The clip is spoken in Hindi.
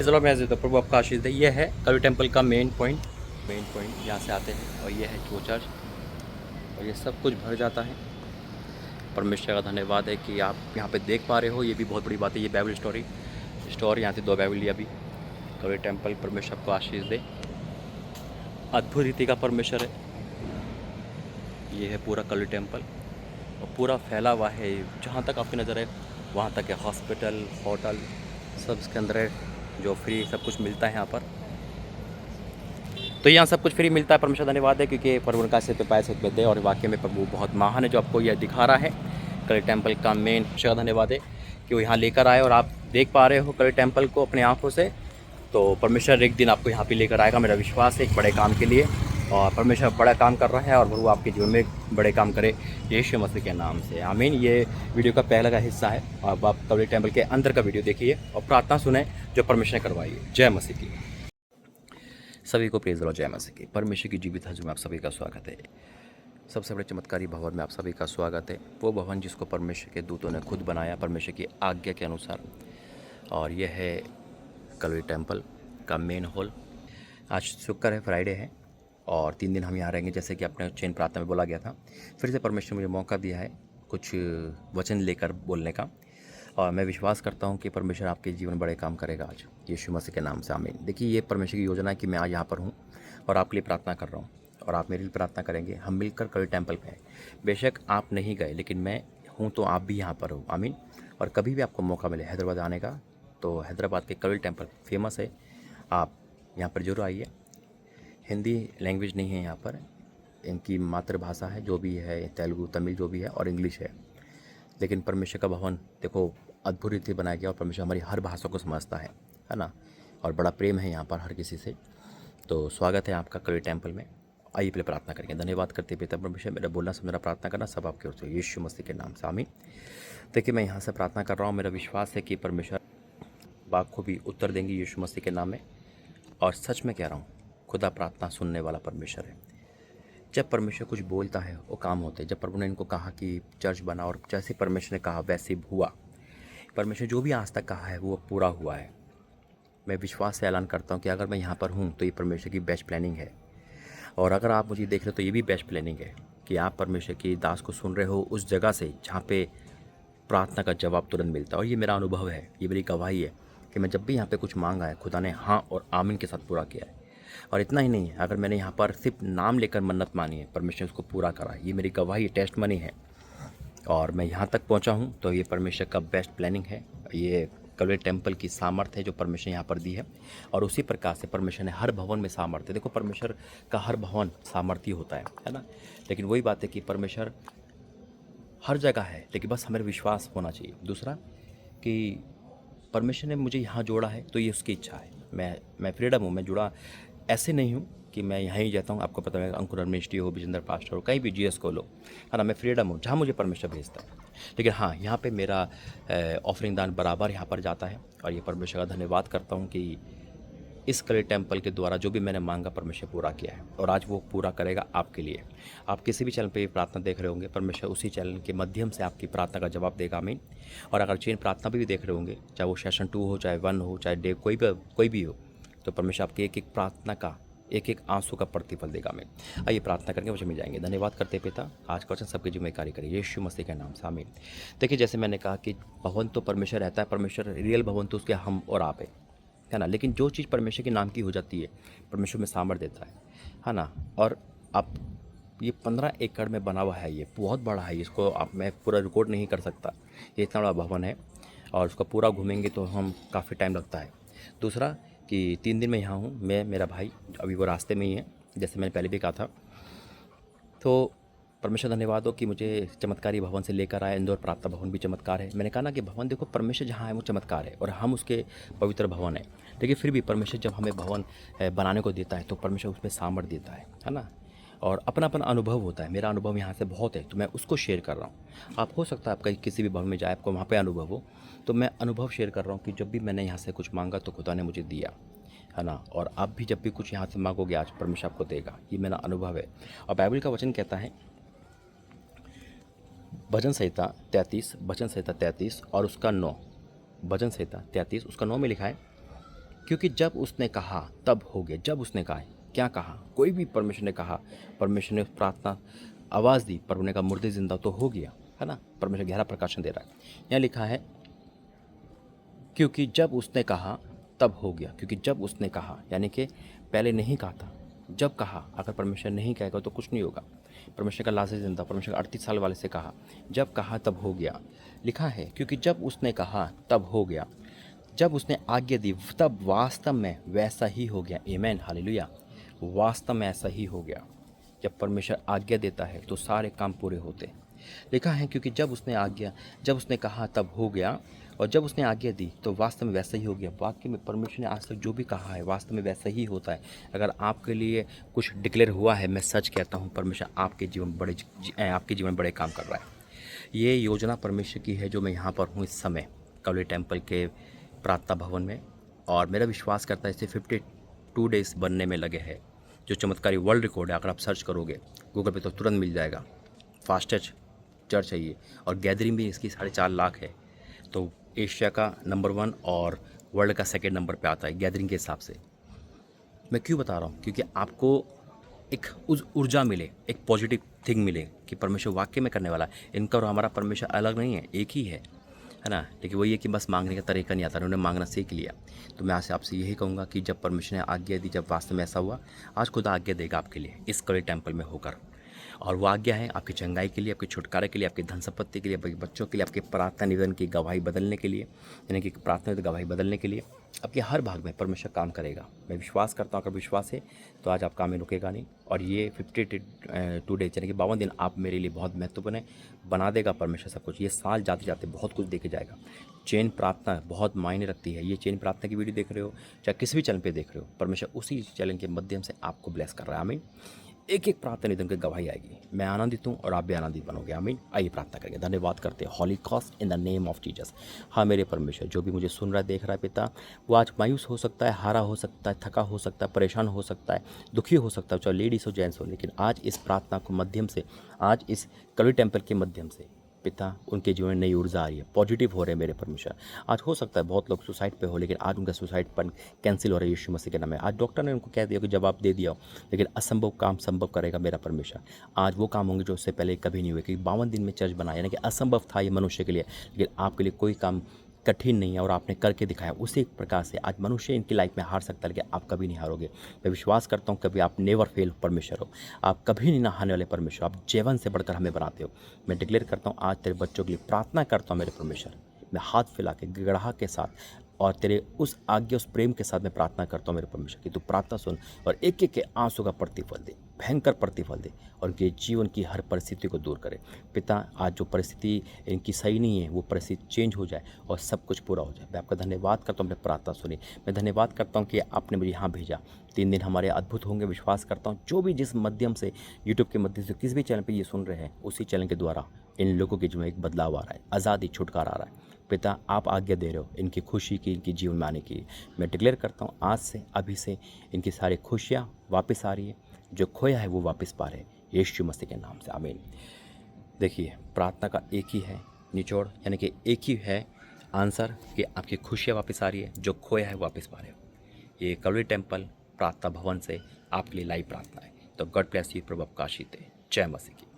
फिजला में तो प्रभु आपका आशीष दे। ये है कल टेम्पल का मेन पॉइंट। यहाँ से आते हैं और ये है जो चर्च, और ये सब कुछ भर जाता है। परमेश्वर का धन्यवाद है कि आप यहाँ पे देख पा रहे हो, ये भी बहुत बड़ी बात है। ये बाइबल स्टोर यहाँ से 2 बाइबल लिया अभी। कल टेम्पल परमेश्वर आपको आशीष दे। अद्भुत रीति का परमेश्वर है। ये है पूरा कल टेम्पल और पूरा फैला हुआ है, जहाँ तक आपकी नज़र है वहाँ तक है। हॉस्पिटल, होटल सब इसके अंदर है, जो फ्री सब कुछ मिलता है यहाँ पर। तो यहाँ सब कुछ फ्री मिलता है। परमेश्वर धन्यवाद है, क्योंकि प्रभु उनका सिर पे पैसे दे और वाकई में प्रभु बहुत महान है जो आपको यह दिखा रहा है। कल टेम्पल का मेन परमेश्वर धन्यवाद है कि वो यहाँ लेकर आए और आप देख पा रहे हो कल टेम्पल को अपनी आँखों से। तो परमेश्वर एक दिन आपको यहाँ पे लेकर आएगा, मेरा विश्वास है, एक बड़े काम के लिए। और परमेश्वर बड़ा काम कर रहा है और प्रभु आपके जीवन में बड़े काम करे यीशु मसीह के नाम से, आमीन। ये वीडियो का पहला का हिस्सा है। अब आप कल टेम्पल के अंदर का वीडियो देखिए और प्रार्थना सुने जो परमेश्वर ने करवाई है। जय मसीह की। सभी को प्रेज़ लो, जय मसीह की। परमेश्वर की जीवित हजूम में आप सभी का स्वागत है। सबसे बड़े चमत्कारी भवन में आप सभी का स्वागत है। वो भवन जिसको परमेश्वर के दूतों ने खुद बनाया परमेश्वर की आज्ञा के अनुसार। और यह है कल टेम्पल का मेन हॉल। आज शुक्र है, फ्राइडे है और 3 दिन हम यहाँ रहेंगे, जैसे कि अपने चैन प्रार्थना में बोला गया था। फिर से परमेश्वर ने मुझे मौका दिया है कुछ वचन लेकर बोलने का, और मैं विश्वास करता हूँ कि परमेश्वर आपके जीवन बड़े काम करेगा आज यीशु मसीह के नाम से, आमीन। देखिए, ये परमेश्वर की योजना है कि मैं आज यहाँ पर हूँ और आपके लिए प्रार्थना कर रहा हूँ और आप मेरे लिए प्रार्थना करेंगे। हम मिलकर कल टेम्पल पे हैं। बेशक आप नहीं गए, लेकिन मैं हूँ तो आप भी यहाँ पर हो, आमीन। और कभी भी आपको मौका मिले हैदराबाद आने का, तो हैदराबाद के कल टेम्पल फेमस है, आप यहाँ पर जरूर आइए। हिंदी लैंग्वेज नहीं है यहाँ पर, इनकी मातृभाषा है जो भी है, तेलुगु, तमिल जो भी है, और इंग्लिश है। लेकिन परमेश्वर का भवन देखो अद्भुत रीति बनाया गया और परमेश्वर हमारी हर भाषा को समझता है ना। और बड़ा प्रेम है यहाँ पर हर किसी से। तो स्वागत है आपका कल टेम्पल में। आइए पहले प्रार्थना करेंगे। धन्यवाद करते पिता परमेश्वर, मेरा बोलना समझना प्रार्थना करना सब आपके ओर से यीशु मसीह के नाम से, आमीन। देखिए, मैं यहाँ से प्रार्थना कर रहा हूँ, मेरा विश्वास है कि परमेश्वर बात को भी उत्तर देंगे यीशु मसीह के नाम में। और सच में कह रहा हूँ, खुदा प्रार्थना सुनने वाला परमेश्वर है। जब परमेश्वर कुछ बोलता है वो काम होते हैं। जब प्रभु ने इनको कहा कि चर्च बना, और जैसे परमेश्वर ने कहा वैसे हुआ। परमेश्वर जो भी आज तक कहा है वो पूरा हुआ है। मैं विश्वास से ऐलान करता हूँ कि अगर मैं यहाँ पर हूँ तो ये परमेश्वर की बेस्ट प्लानिंग है। और अगर आप मुझे देख रहे हो तो ये भी बेस्ट प्लानिंग है कि आप परमेश्वर की दास को सुन रहे हो उस जगह से जहाँ पे प्रार्थना का जवाब तुरंत मिलता है। और ये मेरा अनुभव है, ये मेरी गवाही है कि मैं जब भी यहाँ पे कुछ मांगा है, खुदा ने हाँ और आमीन के साथ पूरा किया है। और इतना ही नहीं है, अगर मैंने यहाँ पर सिर्फ नाम लेकर मन्नत मानी है, परमेश्वर उसको पूरा करा है। ये मेरी गवाही, टेस्ट मनी है। और मैं यहाँ तक पहुँचा हूँ तो ये परमेश्वर का बेस्ट प्लानिंग है। ये कल टेम्पल की सामर्थ्य है जो परमेश्वर यहाँ पर दी है। और उसी प्रकार से परमेश्वर ने हर भवन में सामर्थ्य, देखो परमेश्वर का हर भवन सामर्थ्य होता है ना। लेकिन वही बात है कि परमेश्वर हर जगह है, लेकिन बस हमें विश्वास होना चाहिए। दूसरा कि परमेश्वर ने मुझे यहाँ जोड़ा है तो ये उसकी इच्छा है। मैं फ्रीडम हूँ, मैं जुड़ा ऐसे नहीं हूँ कि मैं यहाँ ही जाता हूँ। आपको पता है, अंकुर मिनिस्ट्री हो, विजेंद्र पास्टर हो, कहीं भी जीएस को लो, है ना, मैं फ्रीडम हूँ जहाँ मुझे परमेश्वर भेजता है। लेकिन हाँ, यहाँ पे मेरा ऑफरिंग दान बराबर यहाँ पर जाता है। और ये परमेश्वर का धन्यवाद करता हूँ कि इस कल टेम्पल के द्वारा जो भी मैंने मांगा परमेश्वर पूरा किया है, और आज वो पूरा करेगा आपके लिए। आप किसी भी चैनल पे प्रार्थना देख रहे होंगे, परमेश्वर उसी चैनल के माध्यम से आपकी प्रार्थना का जवाब देगा, आमीन। और अगर चेन प्रार्थना भी देख रहे होंगे, चाहे वो सेशन 2 हो, चाहे 1 हो, चाहे डे कोई भी हो, तो परमेश्वर आपकी एक एक प्रार्थना का, एक एक आंसू का प्रतिफल देगा। मैं आइए प्रार्थना करके वचन में जाएंगे। धन्यवाद करते पिता, आज का वचन सबके जीवन में कार्य करिए यीशु मसीह के नाम से, आमीन। देखिए, जैसे मैंने कहा कि भवन तो परमेश्वर रहता है, परमेश्वर रियल भवन तो उसके हम और आप है ना। लेकिन जो चीज़ परमेश्वर के नाम की हो जाती है, परमेश्वर में सामर्थ्य देता है ना। और आप ये 15 एकड़ में बना हुआ है, ये बहुत बड़ा है। इसको आप, मैं पूरा रिकॉर्ड नहीं कर सकता, ये इतना बड़ा भवन है। और उसका पूरा घूमेंगे तो हम काफ़ी टाइम लगता है। दूसरा कि 3 दिन में यहाँ हूँ, मैं, मेरा भाई अभी वो रास्ते में ही है, जैसे मैंने पहले भी कहा था। तो परमेश्वर धन्यवाद हो कि मुझे चमत्कारी भवन से लेकर आया। इंदौर प्रार्थना भवन भी चमत्कार है। मैंने कहा ना कि भवन देखो, परमेश्वर जहाँ है वो चमत्कार है और हम उसके पवित्र भवन है। लेकिन फिर भी परमेश्वर जब हमें भवन बनाने को देता है तो परमेश्वर उसमें सामर्थ्य देता है ना। और अपना अपना अनुभव होता है। मेरा अनुभव यहाँ से बहुत है तो मैं उसको शेयर कर रहा हूँ। आप हो सकता है आपका किसी भी भवन में जाए, आपको वहाँ पर अनुभव हो, तो मैं अनुभव शेयर कर रहा हूँ कि जब भी मैंने यहाँ से कुछ मांगा तो खुदा ने मुझे दिया, है ना। और आप भी जब भी कुछ यहाँ से मांगोगे आज परमेश्वर आपको देगा, ये मेरा अनुभव है। और बाइबल का वचन कहता है, भजन संहिता 33 और उसका 9, भजन संहिता 33 उसका 9 में लिखा है, क्योंकि जब उसने कहा तब हो गया। जब उसने कहा, क्या कहा? कोई भी परमेश्वर ने कहा, परमेश्वर ने प्रार्थना आवाज़ दी, पर उन्होंने कहा मुर्दे जिंदा तो हो गया, है ना। परमेश्वर गहरा प्रकाशन दे रहा है। यहाँ लिखा है क्योंकि जब उसने कहा तब हो गया। क्योंकि जब उसने कहा यानी कि पहले नहीं कहा था, जब कहा। अगर परमेश्वर नहीं कहेगा तो कुछ नहीं होगा। परमेश्वर का लाज़र जिंदा, परमेश्वर का 38 साल वाले से कहा, जब कहा तब हो गया। लिखा है क्योंकि जब उसने कहा तब हो गया, जब उसने आज्ञा दी तब वास्तव में वैसा ही हो गया। आमीन, हालेलुया। वास्तव में ऐसा ही हो गया। जब परमेश्वर आज्ञा देता है तो सारे काम पूरे होते हैं। लिखा है क्योंकि जब उसने कहा तब हो गया, और जब उसने आज्ञा दी तो वास्तव में वैसा ही हो गया। वाकई में परमेश्वर ने आज तक जो भी कहा है वास्तव में वैसा ही होता है। अगर आपके लिए कुछ डिक्लेयर हुआ है, मैं सच कहता हूँ, परमेश्वर आपके जीवन में बड़े काम कर रहा है। ये योजना परमेश्वर की है जो मैं यहाँ पर हूँ इस समय कवली टेम्पल के प्रार्थना भवन में, और मेरा विश्वास करता है इसे 52 डेज बनने में लगे हैं। जो चमत्कारी वर्ल्ड रिकॉर्ड है, अगर आप सर्च करोगे गूगल पे तो तुरंत मिल जाएगा। फास्टेस्ट चर्च है ये, और गैदरिंग भी इसकी 4.5 लाख है। तो एशिया का नंबर 1 और वर्ल्ड का 2nd नंबर पे आता है गैदरिंग के हिसाब से। मैं क्यों बता रहा हूँ? क्योंकि आपको एक ऊर्जा मिले, एक पॉजिटिव थिंग मिले कि परमेश्वर वाकई में करने वाला है। इनका और हमारा परमेश्वर अलग नहीं है, एक ही है ना। लेकिन वही है कि बस मांगने का तरीका नहीं आता, उन्होंने मांगना सीख लिया। तो मैं आज आपसे यही कहूँगा कि जब परमेश्वर ने आज्ञा दी, जब वास्तव में ऐसा हुआ, आज खुदा आज्ञा देगा आपके लिए इस कवली टेम्पल में होकर। और वो आज्ञा है आपकी चंगाई के लिए, आपके छुटकारे के लिए, आपकी धन संपत्ति के लिए, आपके बच्चों के लिए, आपके प्रार्थना निवेदन की गवाही बदलने के लिए, यानी कि प्रार्थना निवेदन गवाही बदलने के लिए आपके हर भाग में परमेश्वर काम करेगा। मैं विश्वास करता हूँ, अगर विश्वास है तो आज आप काम में रुकेगा नहीं। और ये 52 डेज यानी कि 52 दिन आप मेरे लिए बहुत महत्वपूर्ण है। बना देगा परमेश्वर सब कुछ। ये साल जाते जाते बहुत कुछ देखे जाएगा। चेन प्रार्थना बहुत मायने रखती है। ये चेन प्रार्थना की वीडियो देख रहे हो, चाहे किसी भी चैनल पे देख रहे हो, परमेश्वर उसी चैनल के माध्यम से आपको ब्लेस कर रहा है। आमीन। एक एक प्रार्थना निधन की गवाही आएगी। मैं आनंदित हूँ और आप भी आनंदित बनोगे। आमीन। आइए प्रार्थना करेंगे। धन्यवाद करते हैं holy ghost in the name of Jesus. हाँ मेरे परमेश्वर, जो भी मुझे सुन रहा है, देख रहा है पिता, वो आज मायूस हो सकता है, हारा हो सकता है, थका हो सकता है, परेशान हो सकता है, दुखी हो सकता है, चाहे लेडीज़ हो जेंट्स हो, लेकिन आज इस प्रार्थना को माध्यम से, आज इस कवली टेम्पल के माध्यम से पिता उनके जीवन में नई ऊर्जा आ रही है, पॉजिटिव हो रहे हैं मेरे परमेश्वर। आज हो सकता है बहुत लोग सुसाइड पे हो, लेकिन आज उनका सुसाइड पर कैंसिल हो रहा है यीशु मसीह के नाम में। आज डॉक्टर ने उनको कह दिया कि जवाब दे दिया हो, लेकिन असंभव काम संभव करेगा मेरा परमेश्वर। आज वो काम होंगे जो उससे पहले कभी नहीं हुए, क्योंकि 52 दिन में चर्च बनाया, यानी कि असंभव था ये मनुष्य के लिए, लेकिन आपके लिए कोई काम कठिन नहीं है और आपने करके दिखाया। उसी प्रकार से आज मनुष्य इनकी लाइफ में हार सकता है, लेकिन आप कभी नहीं हारोगे। मैं विश्वास करता हूँ कभी आप नेवर फेल परमेश्वर हो, आप कभी नहीं नहाने वाले परमेश्वर, आप जीवन से बढ़कर हमें बनाते हो। मैं डिक्लेयर करता हूँ आज तेरे बच्चों के लिए प्रार्थना करता हूँ मेरे परमेश्वर। मैं हाथ फैला के गिड़हा के साथ और तेरे उस आज्ञा उस प्रेम के साथ मैं प्रार्थना करता हूँ मेरे परमेश्वर कि तू प्रार्थना सुन और एक एक के आंसू का प्रतिफल दे, भयंकर प्रतिफल दे, और उनके जीवन की हर परिस्थिति को दूर करे। पिता आज जो परिस्थिति इनकी सही नहीं है वो परिस्थिति चेंज हो जाए और सब कुछ पूरा हो जाए। मैं आपका धन्यवाद करता हूँ, अपने प्रार्थना सुनी। मैं धन्यवाद करता हूँ कि आपने मुझे यहाँ भेजा। 3 दिन हमारे अद्भुत होंगे, विश्वास करता हूँ। जो भी जिस माध्यम से यूट्यूब के माध्यम से किसी भी चैनल पर ये सुन रहे हैं, उसी चैनल के द्वारा इन लोगों के जीवन में एक बदलाव आ रहा है, आज़ादी छुटकारा आ रहा है। पिता आप आज्ञा दे रहे हो इनकी खुशी की, इनके जीवन में आने की। मैं डिक्लेयर करता हूँ आज से अभी से इनकी सारी खुशियाँ वापस आ रही है, जो खोया है वो वापस पा रहे हैं यीशु मसीह के नाम से। आमीन। देखिए प्रार्थना का एक ही है निचोड़, यानी कि एक ही है आंसर कि आपकी खुशियाँ वापस आ रही है, जो खोया है वापस पा रहे हो। ये कवली टेम्पल प्रार्थना भवन से आपके लिए लाइव प्रार्थना है। तो गॉड ब्लेस यू, प्रभु आपका आशीष दे। जय मसीह की।